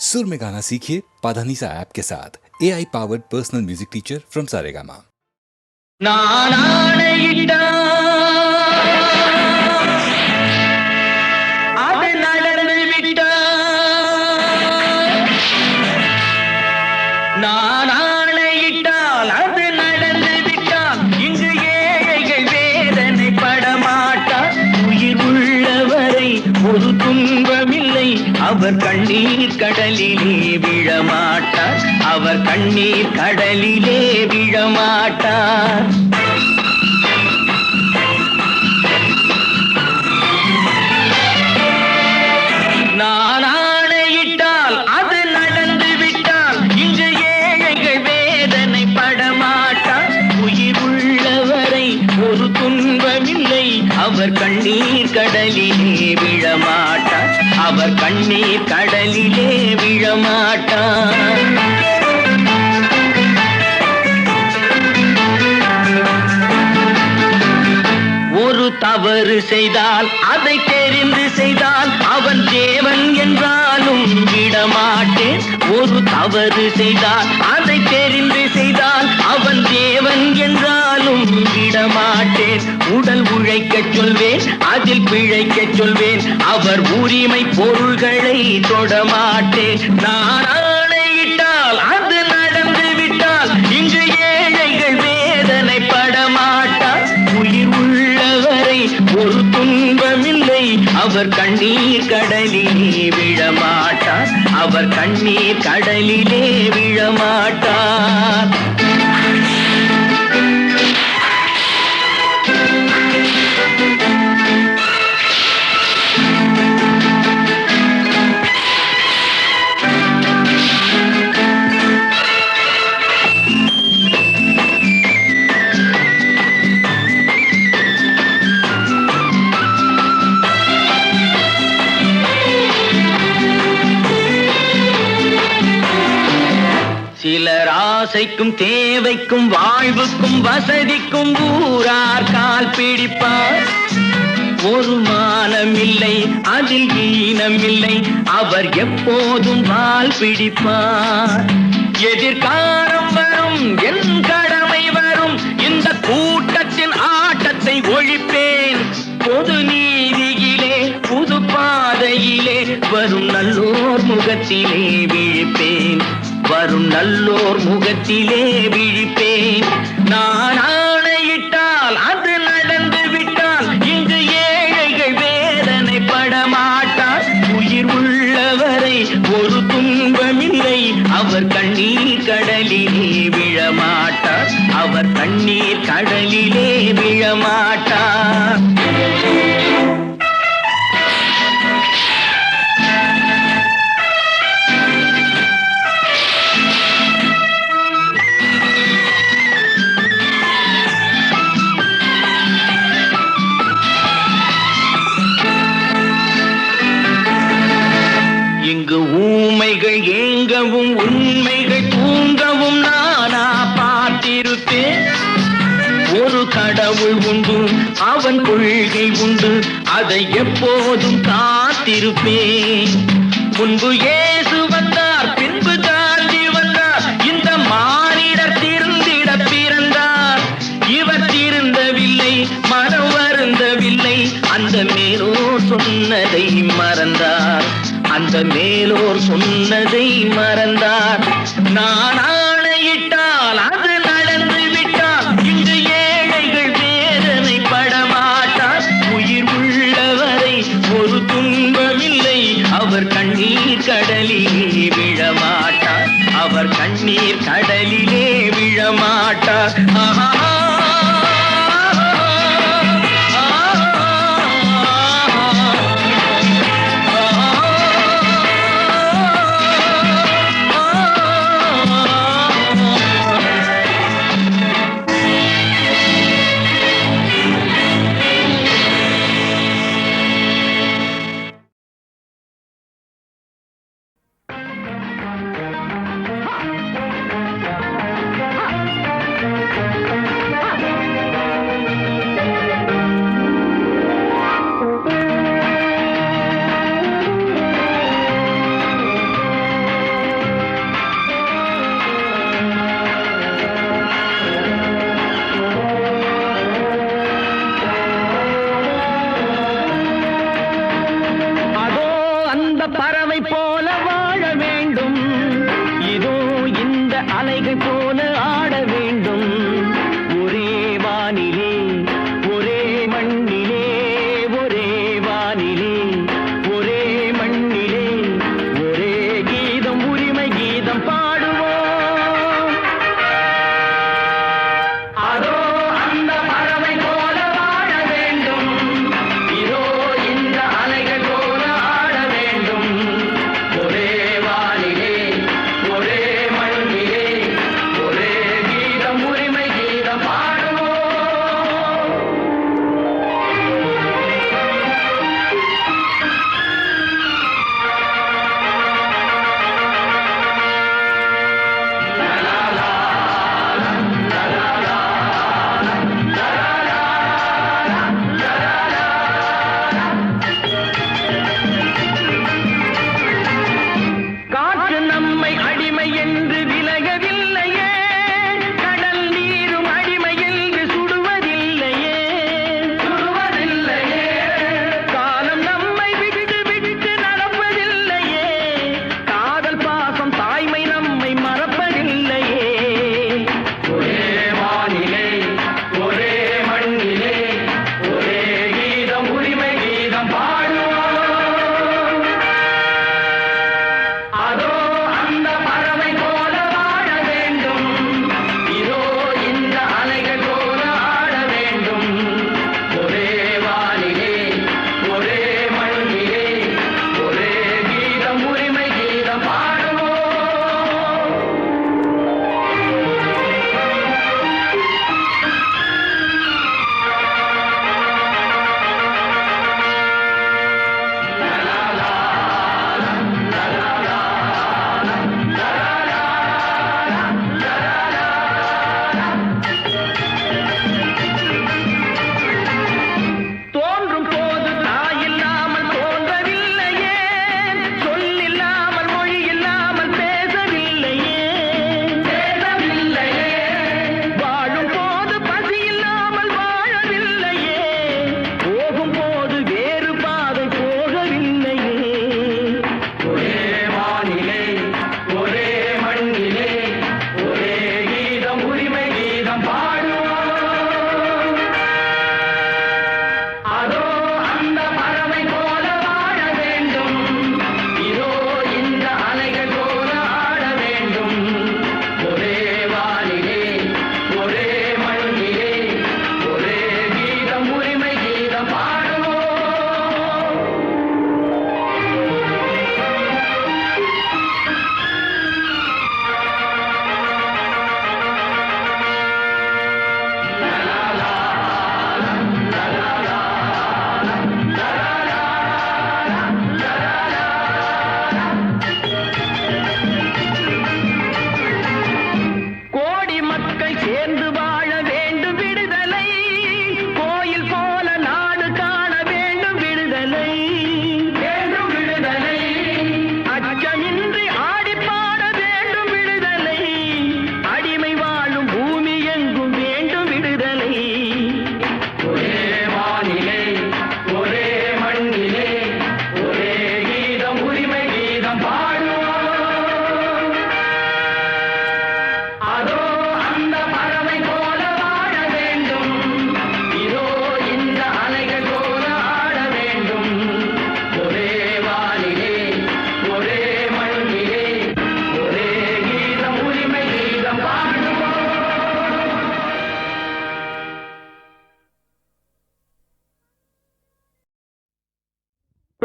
सुर में गाना सीखिए पाधानीसा ऐप के साथ AI powered personal music teacher from Saregama. நான் ஆணையிட்டா அது நடந்து விட்டா நான் ஆணையிட்டால் அது நடந்து விட்டால் இங்கு ஏழைகள் வேதனை படமாட்டா உயிர் உள்ளவரை ஒரு துன்பமில்லை அவர் கண்ணீர் கடலிலே விழமாட்டார் அவர் கண்ணீர் கடலிலே விழமாட்டார் நான் ஆணையிட்டால் அது நடந்து விட்டால் இங்கு ஏழைகள் வேதனை படமாட்டார் உயிர் உள்ளவரை ஒரு துன்பமில்லை அவர் கண்ணீர் கடலிலே விழமாட்டார் அவர் கண்ணீர் கடலிலே விழமாட்டார் ஒரு தவறு செய்தால் அதை தெரிந்து செய்தால் அவன் தேவன் என்றாலும் விடமாட்டேன் ஒரு தவறு செய்தால் அதை தெரிந்து செய்தால் அவன் தேவன் என்றாலும் விடமாட்டேன் உடல் உழைக்கச் சொல்வேன் அதில் பிழைக்கச் சொல்வேன் அவர் உரிமை பொருள்களை தொடமாட்டேன் நான் ஆணையிட்டால் அது நடந்து விட்டால் இங்கு ஏழைகள் வேதனை படமாட்டார் உயிர் உள்ளவரை ஒரு துன்பமில்லை அவர் கண்ணீர் கடலிலே விழமாட்டார் அவர் கண்ணீர் கடலிலே விழமாட்டார் சிலர் ஆசைக்கும் தேவைக்கும் வாழ்வுக்கும் வசதிக்கும் ஊரார் கால் பிடிப்பார் ஒரு மானமில்லை அதில் ஈனமில்லை அவர் எப்போதும் வால் பிடிப்பார் எதிர்காலம் வரும் என் கடமை வரும் இந்த கூட்டத்தின் ஆட்டத்தை ஒழிப்பேன் பொது நீதியிலே புது பாதையிலே வரும் நல்லோர் முகத்திலே விழிப்பேன் வரும் நல்லோர் முகத்திலே விழிப்பேன் நான் ஆணையிட்டால் அது நடந்து விட்டால் இங்கு ஏழைகள் வேதனை படமாட்டார் உயிர் உள்ளவரை ஒரு துன்பமில்லை அவர் கண்ணீர் கடலிலே விழமாட்டார் அவர் கண்ணீர் கடலிலே விழமாட்டார் இங்கு ஊமைகள் ஏங்கவும் உண்மைகள் தூங்கவும் நானா பார்த்திருப்பேன் ஒரு கடவுள் உண்டு அவன் கொள்கை உண்டு அதை எப்போதும் காத்திருப்பேன் முன்பு இயேசு வந்தார் பின்பு காந்தி வந்தார் இந்த மானிடர் திருந்திட பிறந்தார் இவர் திருந்தவில்லை மனம் வருந்தவில்லை அந்த மேலோர் சொன்னதை மறந்தார் அந்த மேலோர் சொன்னதை மறந்தார் நான் ஆணையிட்டால் அது நடந்து விட்டால் இங்கு ஏழைகள் வேதனை படமாட்டார் உயிர் உள்ளவரை ஒரு துன்பமில்லை அவர் கண்ணீர் கடலிலே விழமாட்டார் அவர் கண்ணீர் கடலிலே விழமாட்டார் ஆஹா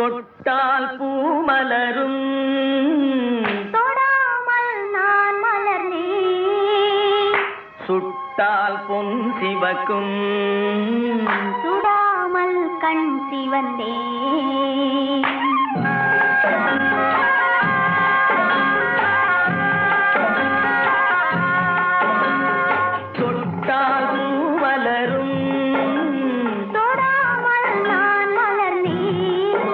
தொட்டால் பூ மலரும் தொடாமல் நான் மலர்ந்தேன் சுட்டால் பொன் சிவக்கும் சுடாமல் கண் சிவந்தேன் தொட்டால் பூ மலரும் தொடாமல் நான் மலர்ந்தேன்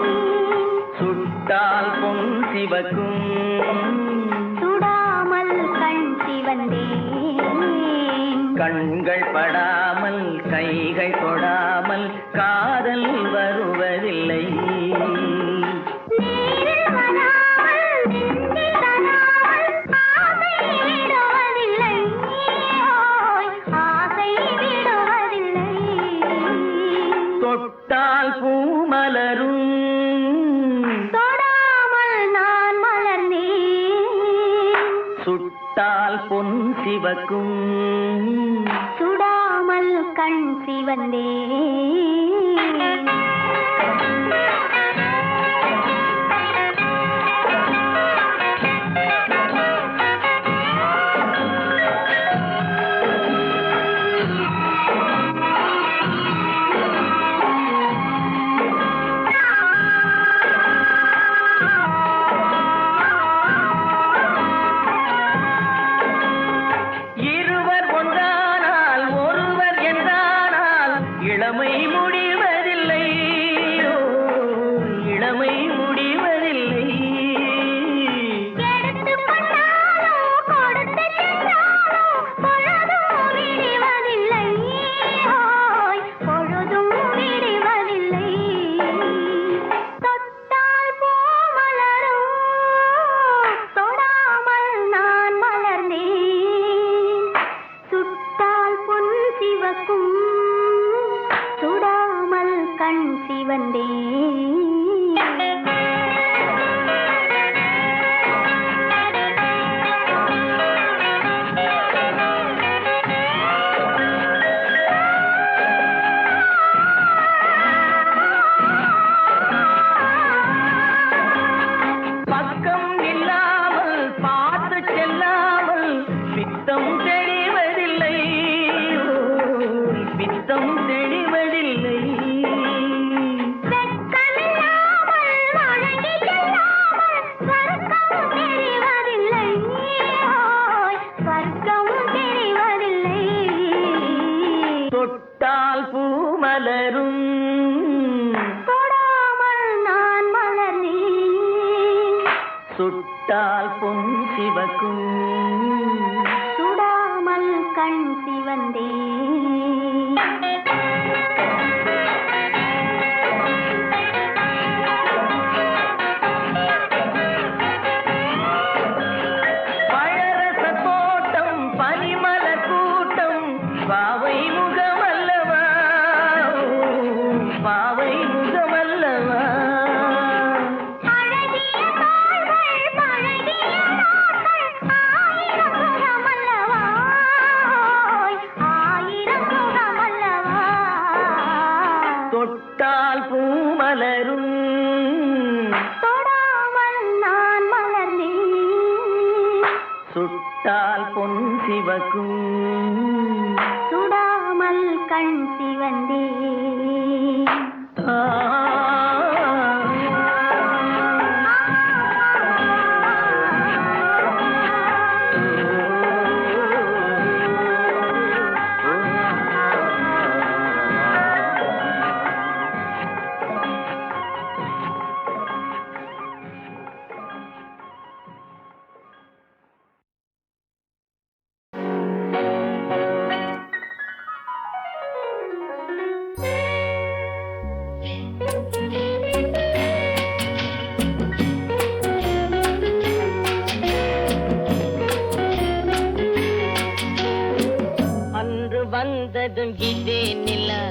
சுட்டால் பொன் சிவக்கும் சுடாமல் கண் சிவந்தேன் கண்கள் படாமல் கைகள் தொடாமல் காதல் வருவதில்லை நீரில் வராமல் நெஞ்சில் தராமல் ஆசை விடுவதில்லை ஓய், ஆசை விடுவதில்லை தொட்டால் பூ மலரும் தொடாமல் நான் மலர்ந்தேன் சுட்டால் பொன் சிவக்கும் சுடாமல் கண் சிவந்தேன் இருவர் ஒன்றானால் ஒருவர் என்றானால் இளமை முடிவதில்லை ஓ, இளமை முடிவதில்லை எடுத்துக் கொண்டாலோ கொடுத்து சென்றாலோ பொழுதும் விடுவதில்லை ஓய், பொழுதும் விடுவதில்லை தொட்டால் பூ மலரும் தொடாமல் நான் மலர்ந்தேன் சுட்டால் பொன் சிவக்கும் சுடாமல் கண் சிவந்தேன் பக்கம் இல்லாமல் பார்த்து செல்லாமல் பித்தம் தெளிவதில்லை ஓ, பித்தம் தெளிவதில்லை வெட்கமில்லாமல் வழங்கி செல்லாமல் சொர்க்கம் தெரிவதில்லை ஓய், சொர்க்கம் தெரிவதில்லை தொட்டால் பூ மலரும் தொடாமல் நான் மலர்ந்தேன் சுட்டால் பொன் சிவக்கும் சுடாமல் கண் சிவந்தேன் பழரச தோட்டம் பனிமலர் கூட்டம் பாவை முகமல்லவா ஓ, பாவை முகமல்லவா அழகிய தாள்கள் பழகிய நாட்கள் ஆயிரம் சுகமல்லவா ஓய், ஆயிரம் சுகமல்லவா தொட்டால் பூ மலரும் தொடாமல் நான் மலர்ந்தேன் சுட்டால் பொன் சிவக்கும் சுடாமல் கண் சிவந்தேன் ஆ. அன்று வந்ததும் இதே நிலா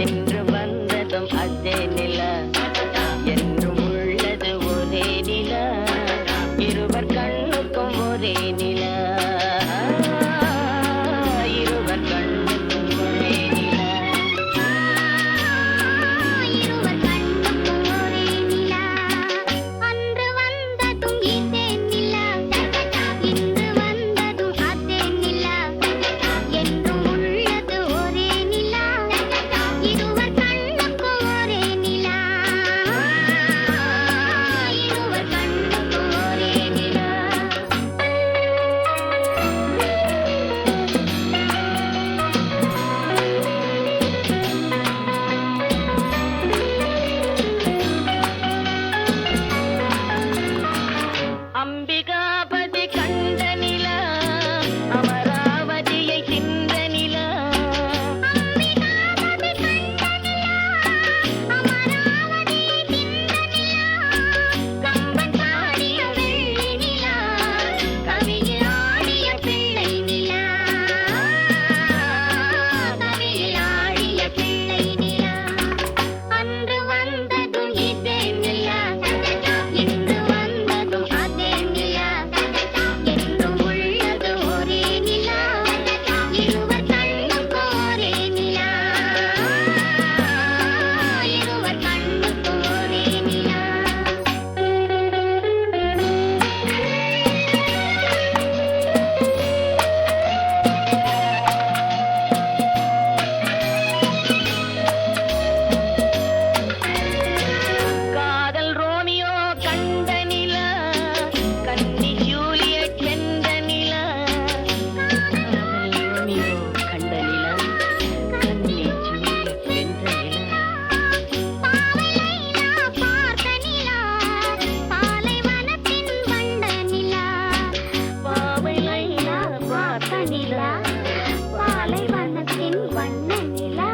என்று வந்ததும் அதே நிலா என்றும் உள்ளது ஒரே நிலா இருவர் கண்ணுக்கும் ஒரே நிலா இருவர் கண்ணுக்கும் ஒரே நிலா இருவர் கண்ணுக்கும் ஒரே அம்பிகாபதி கண்ட நிலா அமராவதியை தின்ற நிலா கம்பன் பாடிய வெள்ளி நிலா கவியில் ஆடிய பிள்ளை நிலா கவியில் ஆடிய பிள்ளை நிலா அன்று வந்ததும் இதே நிலா இன்று வந்ததும் அதே நிலா என்றும் உள்ளது ஒரே நிலா இருவர் கண்ணுக்கு ஒரே நிலா இருவர் கண்ணுக்கு ஒரே நிலா காதல் ரோமியோ கண்ட நிலா கன்னி ஜூலியட் சென்ற நிலா காதல் ரோமியோ கண்ட நிலா கன்னி ஜூலியட் சென்ற நிலா பார்த்த நிலா பாலைவனத்தின் வண்ண நிலா பாவை லைலா பார்த்த நிலா பாலைவனத்தின் வண்ண நிலா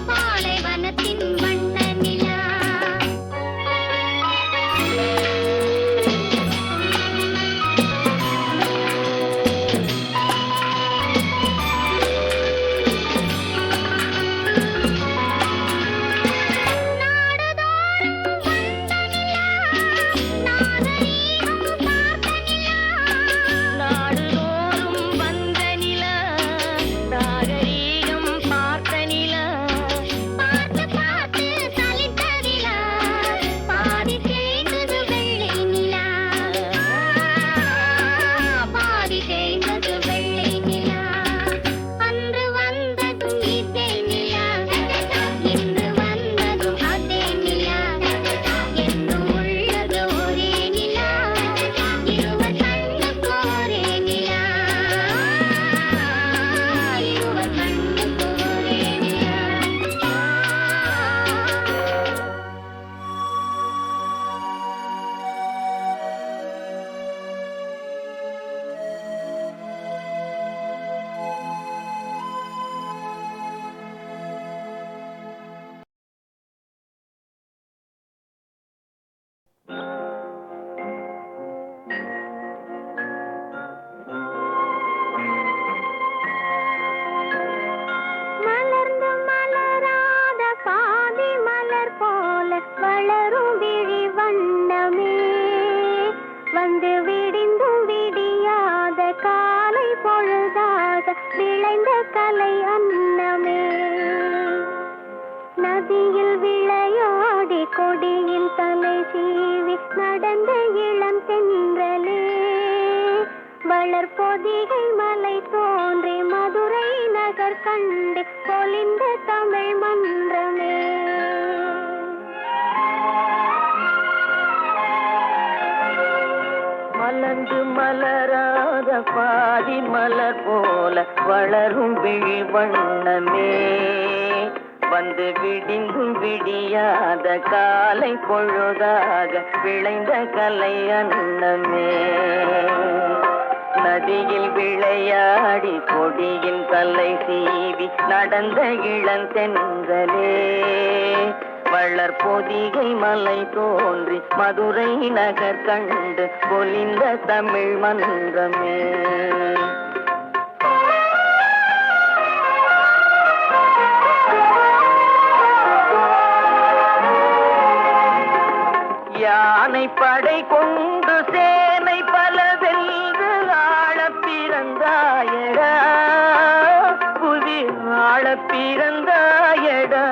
பாலைவனத்தின் வண்ண நிலா நாடுதோறும் வந்த நிலா நாகரீகம் பார்த்த நிலா பார்த்து பார்த்து சலித்த நிலா பாதி தேய்ந்தது வெள்ளை நிலா பாதி தேய்ந்தது வெள்ளை நிலா அன்று வந்ததும் இதே நிலா இன்று வந்ததும் அதே நிலா என்றும் உள்ளது ஒரே நிலா இருவர் கண்ணுக்கு ஒரே நிலா இருவர் கண்ணுக்கு ஒரே நிலா மலர்ந்து மலராத பாதி மலர் போல வளரும் விழி வண்ணமே வந்து விடிந்தும் விடியாத காலை பொழுதாக விளைந்த கலை அன்னமே நதியில் விளையாடி கொடியில் தலை சீவி நடந்த இளம் தென்றலே வளர் பொதிகை மலை தோன்றி மதுரை நகர் கண்டு பொலிந்த தமிழ் மன்றமே மலர்ந்து மலராத பாதி மலர் போல வளரும் விழி வண்ணமே வந்து விடிந்தும் விடியாத காலை பொழுதாக விளைந்த கலை அன்னமே நதியில் விளையாடி கொடியின் தலை சீவி நடந்த இளந்தென்றலே வளர் பொதிகை மலை தோன்றி மதுரை நகர் கண்டு பொலிந்த தமிழ் மன்றமே யானை படை கொண்டு சேனை பல வென்று ஆளப் பிறந்தாயடா புதி ஆளப் பிறந்தாயடா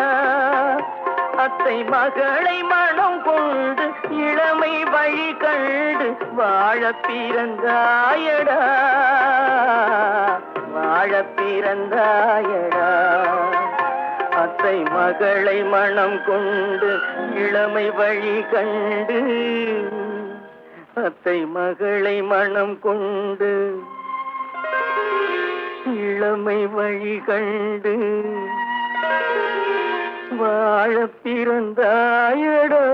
அத்தை மகளை மனம் கொண்டு இளமை வழி கண்டு வாழப் பிறந்தாயடா வாழப் பிறந்தாயடா அத்தை மகளை மனம் கொண்டு இளமை வழி கண்டு அத்தை மகளை மனம் கொண்டு இளமை வழி கண்டு வாழ பிறந்தாயடா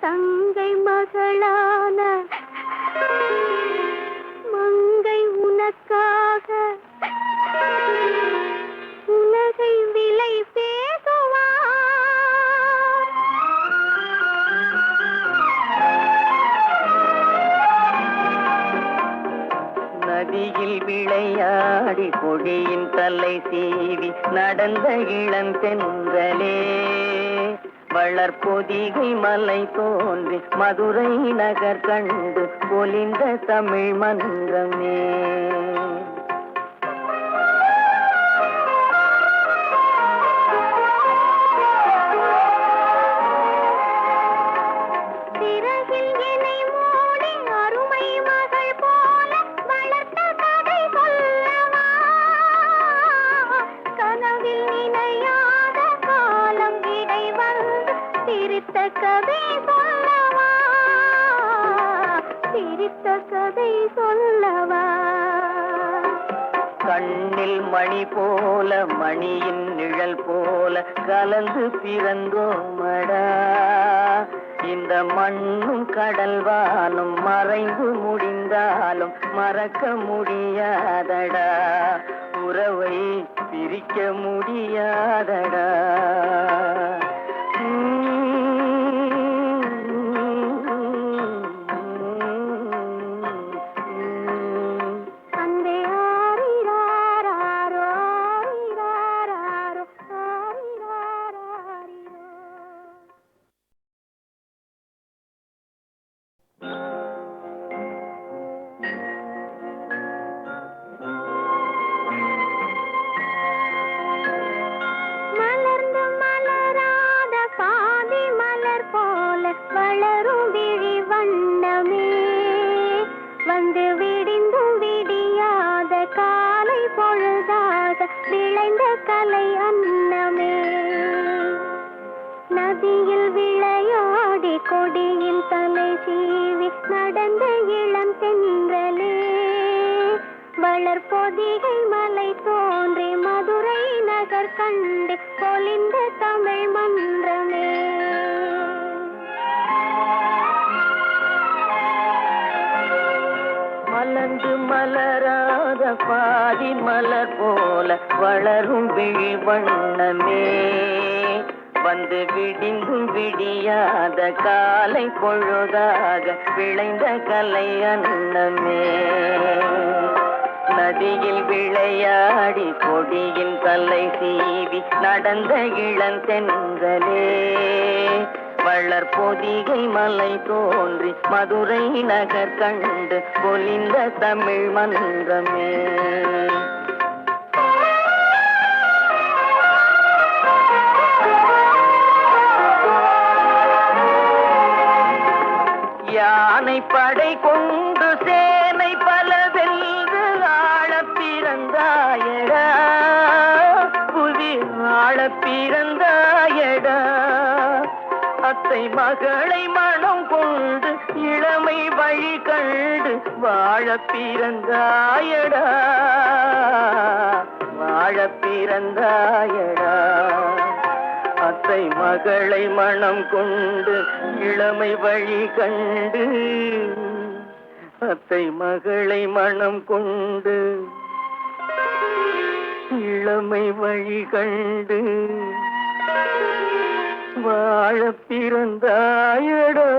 தங்கை மகளான மங்கை உனக்காக உலகை விலை பேசுவார். நதியில் விளையாடி கொடியின் தலை சீவி நடந்த இளம் தென்றலே, வளர்பொதிகை மலை தோன்றி மதுரை நகர் கண்டு பொலிந்த தமிழ் மன்றமே. பிறகில் என்னை மூடி அருமை மகள் போல வளர்த்த கதை சொல்லவா, கனவில் நினையாத காலம் இடை வந்து பிரித்த கதை சொல்லவா, பிரித்த கதை சொல்லவா. கண்ணில் மணி போல மணியின் நிழல் போல கலந்து பிறந்தோமடா, இந்த மண்ணும் கடல் வானும் மறைந்து முடிந்தாலும் மறக்க முடியாதடா, உறவை பிரிக்க முடியாதடா. அன்பே ஆரிராரோ ஆரிராரோ ஆரிராரோ. மலர்ந்து மலராத பாதி மலர் போல வளரும் விழி வண்ணமே, வந்து விடிந்தும் விடியாத காலை பொழுதாக விளைந்த கலை அன்னமே. நதியில் விளையாடி கொடியில் தலை சீவி நடந்த இளம் தென்றலே, வளர்பொதிகை மலை தோன்றி மதுரை நகர் கண்டு பொலிந்த தமிழ் மன்றமே. மலர்ந்து மலராத பாதி மலர் போல வளரும் விழி வண்ணமே, வந்து விடிந்தும் விடியாத காலை பொழுதாக விளைந்த கலை அன்னமே. நதியில் விளையாடி கொடியின் தலை சீவி நடந்த இளம் தென்றலே, வளர்பொதிகை மலை தோன்றி மதுரை நகர் கண்டு பொலிந்த தமிழ் மன்றமே. யானை படை கொண்டு சேனை பல வென்று ஆளப் பிறந்தாயடா, புவி ஆளப் பிறந்தாயடா. அத்தை மகளை மனம் கொண்டு இளமை வழி கண்டு வாழப் பிறந்தாயடா, வாழப் பிறந்தாயடா. அத்தை மகளை மனம் கொண்டு இளமை வழி கண்டு, அத்தை மகளை மனம் கொண்டு இளமை வழி கண்டு வாழப் பிறந்தாயடா.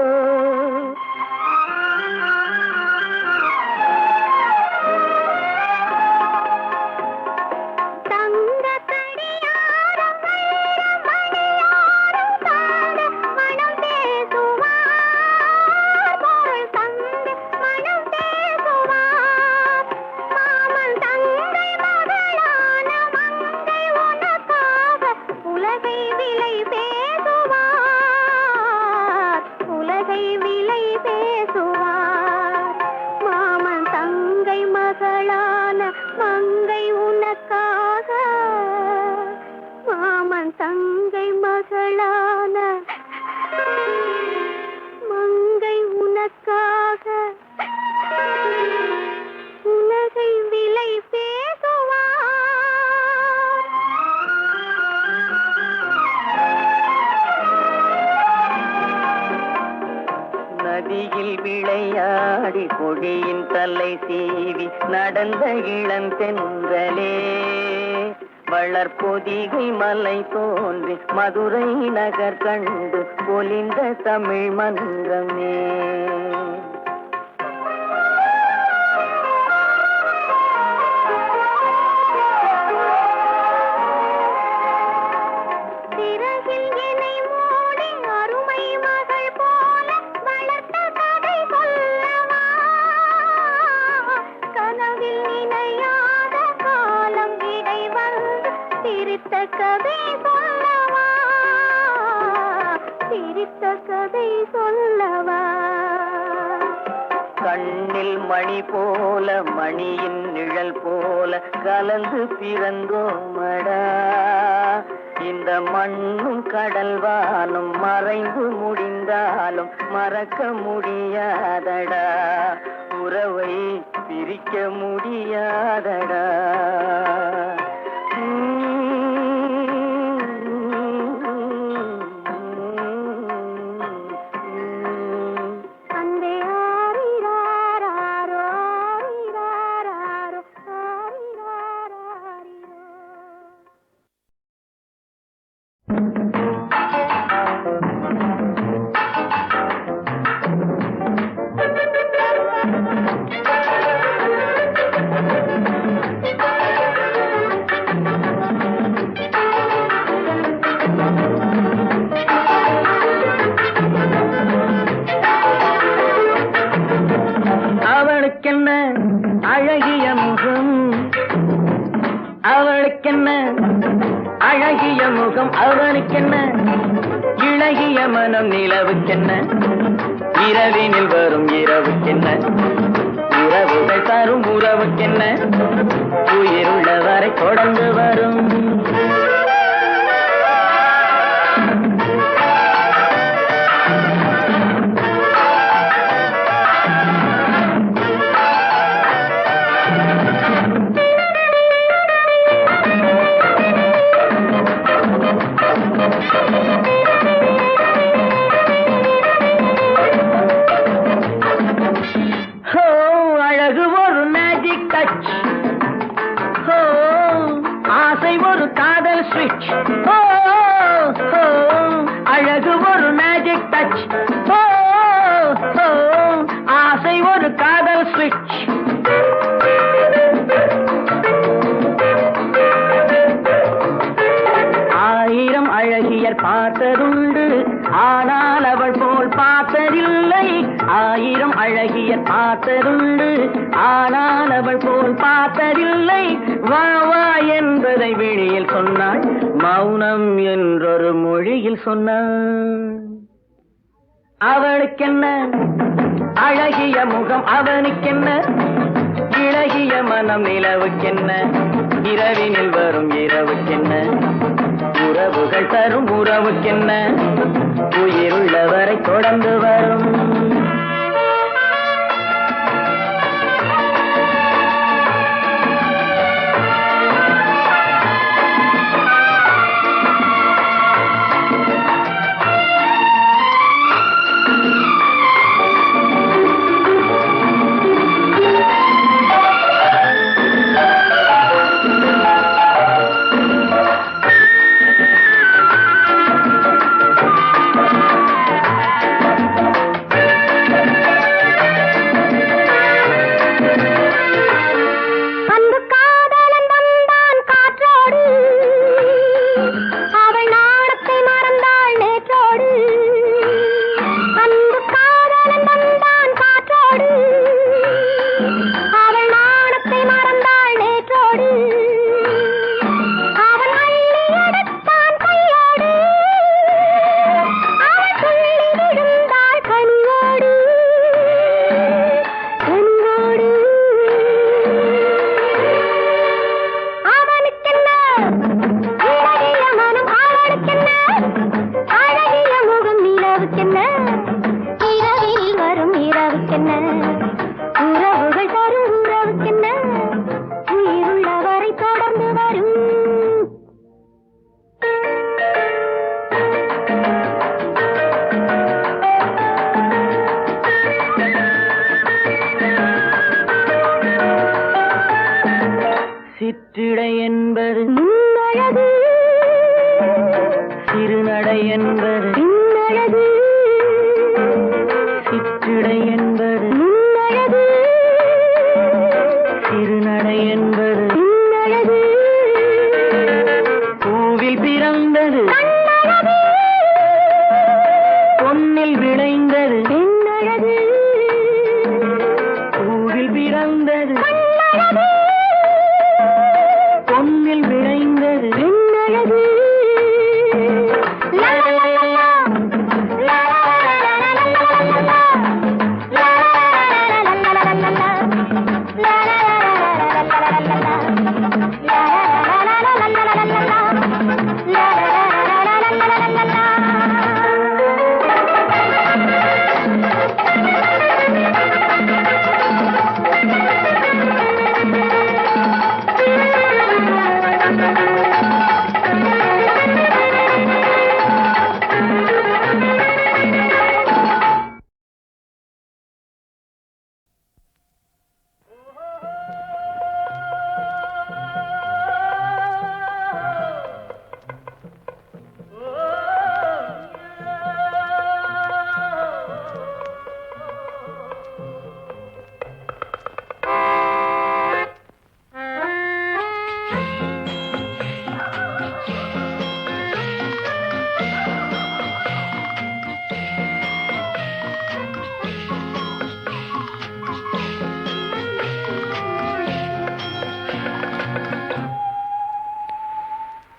சீவி நடந்த இளந்தென்றலே வளர்பொதிகை மலை தோன்றி மதுரை நகர் கண்டு பொலிந்த தமிழ் மன்றமே. கண்ணில் மணி போல மணியின் நிழல் போல கலந்து பிறந்தோமடா. இந்த மண்ணும் கடல்வானும் மறைந்து முடிந்தாலும் மறக்க முடியாதடா. உறவை பிரிக்க முடியாதடா. அவளுக்கென்ன அழகிய முகம், அவளுக்கென்ன அழகிய முகம், அவனுக்கென்ன இளகிய மனம், நிலவுக்கென்ன இரவினில் வரும் இரவுக்கென்ன உறவுகள் தரும் உறவுக்கென்ன உயிருள்ளவரை தொடர்ந்து வரும். அழகு ஒரு மேஜிக் டச், ஆசை ஒரு காதல் ஸ்விட்ச். ஆயிரம் அழகியர் பார்த்ததுண்டு, ஆனால் அவள் போல் பார்த்ததில்லை. ஆயிரம் அழகியர் பார்த்ததுண்டு, ஆனால் அவள் போல் பார்த்ததில்லை. வா வா என்பதை வெளியில் சொன்னாள், மௌனம் என்றொரு மொழியில் சொன்னாள். அவளுக்கென்ன அழகிய முகம், அவனுக்கென்ன இளகிய மனம், நிலவுக்கென்ன இரவினில் வரும் இரவுக்கென்ன உறவுகள் தரும் உறவுக்கென்ன உயிருள்ளவரை தொடர்ந்து வரும். சிற்றிடை என்பது முன்னழகு சிறுநடை என்பது பின்னழகு சிற்றிடை என்பது முன்னழகு சிறுநடை என்பது பின்னழகு பூவில் பிறந்தது கண்ணழகு பொன்னில் விளைந்தது பெண்ணழகு பூவில் பிறந்தது கண்ணழகு பொன்னில் விளைந்தது பெண்ணழகு லா லா லா லா லா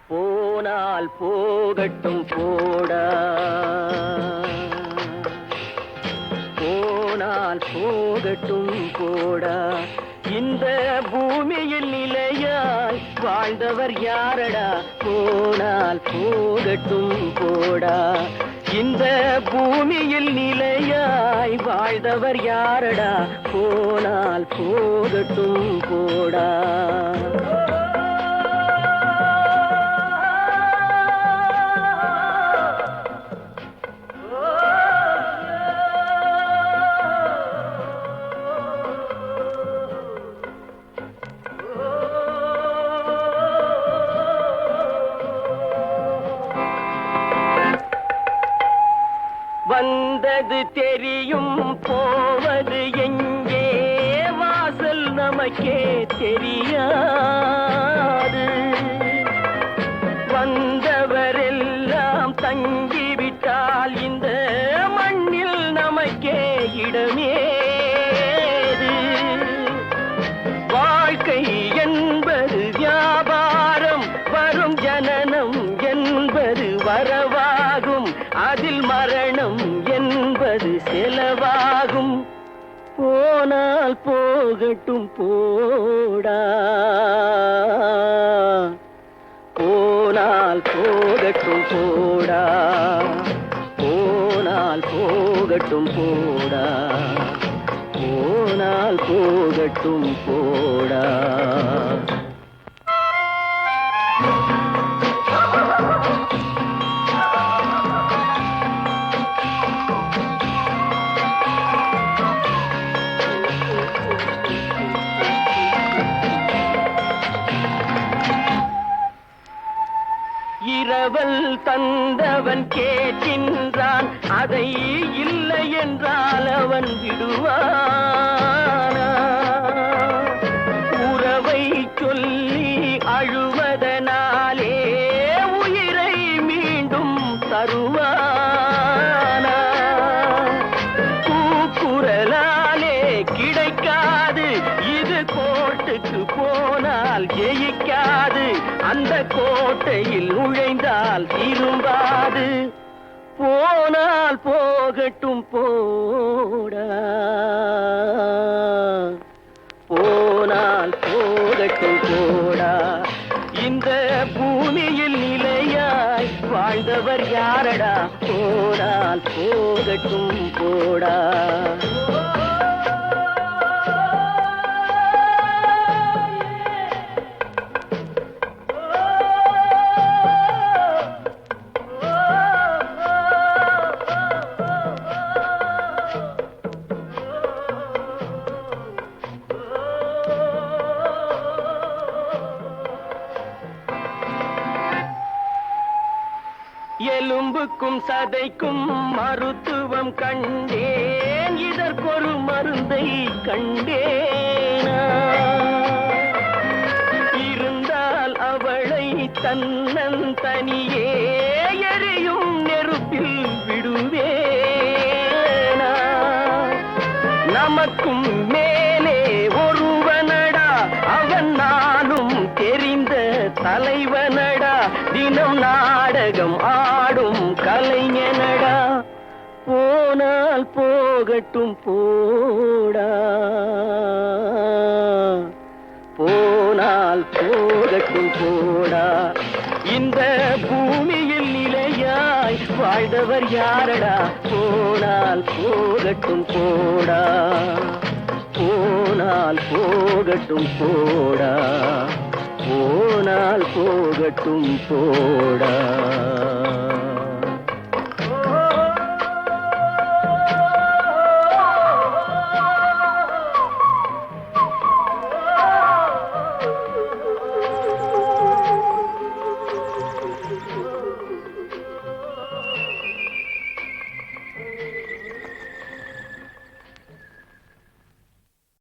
போனால் போகட்டும் போடா போனால் போகட்டும் போடா இந்த பூமியில் நிலையாய் வாழ்ந்தவர் யாரடா போனால் போகட்டும் போடா இந்த பூமியில் நிலையாய் வாழ்ந்தவர் யாரடா போனால் போகட்டும் போடா வந்தது தெரியும் போவது எங்கே வாசல் நமக்கே தெரியாது வந்தவரெல்லாம் தங்கிவிட்டால் இந்த மண்ணில் நமக்கே இடமேது வாழ்க்கை என்பது வியாபாரம் வரும் ஜனனம் என்பது வரவாகும் அதில் மரணம் என்பது செலவாகும் போனால் போகட்டும் போடா போனால் போகட்டும் போடா போனால் போகட்டும் போடா போனால் போகட்டும் போடா இரவல் தந்தவன் கேட்கின்றான் அதை இல்லை என்றால் அவன் விடுவானா உறவை சொல்லி அழுவதனாலே உயிரை மீண்டும் தருவானா கூக்குரலாலே கிடைக்காது இது கோட்டுக்கு போனால் ஜெயிக்காது அந்த கோட்டையில் நுழைந்தால் திரும்பாது போனால் போகட்டும் போடா போனால் போகட்டும் போடா இந்த பூமியில் நிலையாய் வாழ்ந்தவர் யாரடா போனால் போகட்டும் போடா எலும்புக்கும் சதைக்கும் மருத்துவம் கண்டேன், இதற்கொரு மருந்தை கண்டேனா? இருந்தால் அவளை தன்னந்தனியே எரியும் நெருப்பில் விடுவேனா? நமக்கும் மேலே ஒருவனடா, அவன் நானும் தெரிந்த தலைவனடா, தினம் நாடகம் ஆடும் கலைஞனடா. போனால் போகட்டும் போடா, போனால் போகட்டும் போடா. இந்த பூமியில் நிலையாய் வாழ்ந்தவர் யாரடா? போனால் போகட்டும் போடா, போனால் போகட்டும் போடா, போனால் போகட்டும் போடா.